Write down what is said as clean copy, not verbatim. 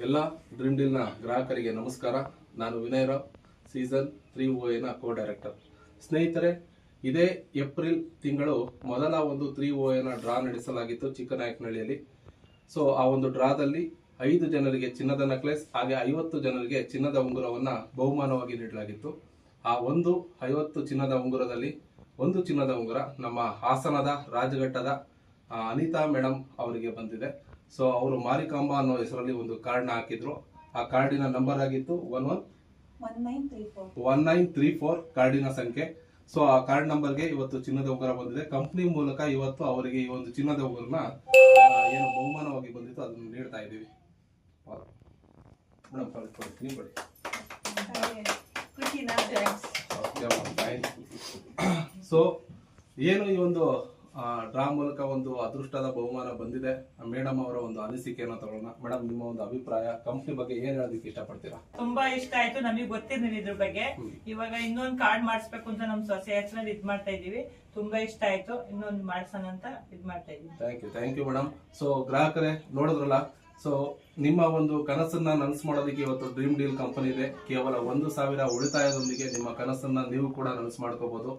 ಎಲ್ಲ ಡ್ರೀಮ್ ಡೀಲ್ನ ಗ್ರಾಹಕರಿಗೆ ನಮಸ್ಕಾರ. ನಾನು Vinay Rao, season 3OA co director. ಸ್ನೇಹಿತರೆ, ಇದೇ ಏಪ್ರಿಲ್ ತಿಂಗಳು ಮೊದಲ ಒಂದು 3OA ಡ್ರಾ ನಡೆಸಲಾಗಿತ್ತು ಚಿಕ್ಕನಾಯಕನಹಳ್ಳಿಯಲ್ಲಿ. ಸೊ ಆ ಒಂದು ಡ್ರಾದಲ್ಲಿ 5 ಜನರಿಗೆ ಚಿನ್ನದ ನೆಕ್ಲೆಸ್ ಹಾಗೆ 50 ಜನರಿಗೆ ಚಿನ್ನದ ಉಂಗುರವನ್ನ ಬಹುಮಾನವಾಗಿ ನೀಡಲಾಗಿತ್ತು. ಆ 50 ಚಿನ್ನದ ಉಂಗುರದಲ್ಲಿ ಒಂದು ಚಿನ್ನದ ಉಂಗುರ ನಮ್ಮ ಹಾಸನದ ರಾಜಘಟ್ಟದ ಅನಿತಾ ಮೇಡಮ್ ಅವರಿಗೆ ಬಂದಿದೆ. ಸೊ ಅವರು ಮಾರಿಕಾಂಬ ಅನ್ನೋ ಹೆಸರಲ್ಲಿ ಒಂದು ಕಾರ್ಡ್ನ ಹಾಕಿದ್ರು. ಆ ಕಾರ್ಡಿನ ನಂಬರ್ ಆಗಿತ್ತು 1934 ಕಾರ್ಡಿನ ಸಂಖ್ಯೆ. ಸೊ ಆ ಕಾರ್ಡ್ ನಂಬರ್ಗೆ ಇವತ್ತು ಚಿನ್ನದ ಉಂಗುರ ಬಂದಿದೆ. ಕಂಪ್ನಿ ಮೂಲಕ ಇವತ್ತು ಅವರಿಗೆ ಈ ಒಂದು ಚಿನ್ನದ ಉಂಗುರನ ಏನು ಬಹುಮಾನವಾಗಿ ಬಂದಿತ್ತು ಅದನ್ನು ನೀಡ್ತಾ ಇದ್ದೀವಿ. ಸೊ ಏನು ಈ ಒಂದು ಡ್ರಾ ಮೂಲಕ ಒಂದು ಅದೃಷ್ಟದ ಬಹುಮಾನ ಬಂದಿದೆ. ಮೇಡಮ್ ಅವರ ಒಂದು ಅನಿಸಿಕೆಯನ್ನು ತಗೊಳ್ಳೋಣ. ಮೇಡಮ್, ನಿಮ್ಮ ಒಂದು ಅಭಿಪ್ರಾಯ, ಕಂಪ್ನಿ ಬಗ್ಗೆ ಏನ್ ಹೇಳೋದಕ್ಕೆ ಇಷ್ಟಪಡ್ತೀರಾ? ತುಂಬಾ ಇಷ್ಟ ಆಯ್ತು, ನಮಗೆ ಗೊತ್ತಿರ್ಲಿಲ್ಲ ಇದ್ರ ಬಗ್ಗೆ. ಇವಾಗ ಇನ್ನೊಂದು ಕಾರ್ಡ್ ಮಾಡಿಸ್ಬೇಕು ಅಂತ ನಮ್ ಸೊಸೆ ಹೆಸರಲ್ಲಿ ಇದ್ ಮಾಡ್ತಾ ಇದೀವಿ. ತುಂಬಾ ಇಷ್ಟ ಆಯ್ತು, ಇನ್ನೊಂದು ಮಾಡ್ಸೋಣ ಅಂತ ಇದ್ ಮಾಡ್ತಾ ಇದೀವಿ. Thank you madam. ಸೊ ಗ್ರಾಹಕರೇ ನೋಡಿದ್ರಲ್ಲ, ಸೊ ನಿಮ್ಮ ಒಂದು ಕನಸನ್ನ ನನಸು ಮಾಡೋದಕ್ಕೆ ಇವತ್ತು ಡ್ರೀಮ್ ಡೀಲ್ ಕಂಪನಿ ಇದೆ. ಕೇವಲ 1,000 ಉಳಿತಾಯದೊಂದಿಗೆ ನಿಮ್ಮ ಕನಸನ್ನ ನೀವು ಕೂಡ ನನಸು ಮಾಡ್ಕೋಬಹುದು.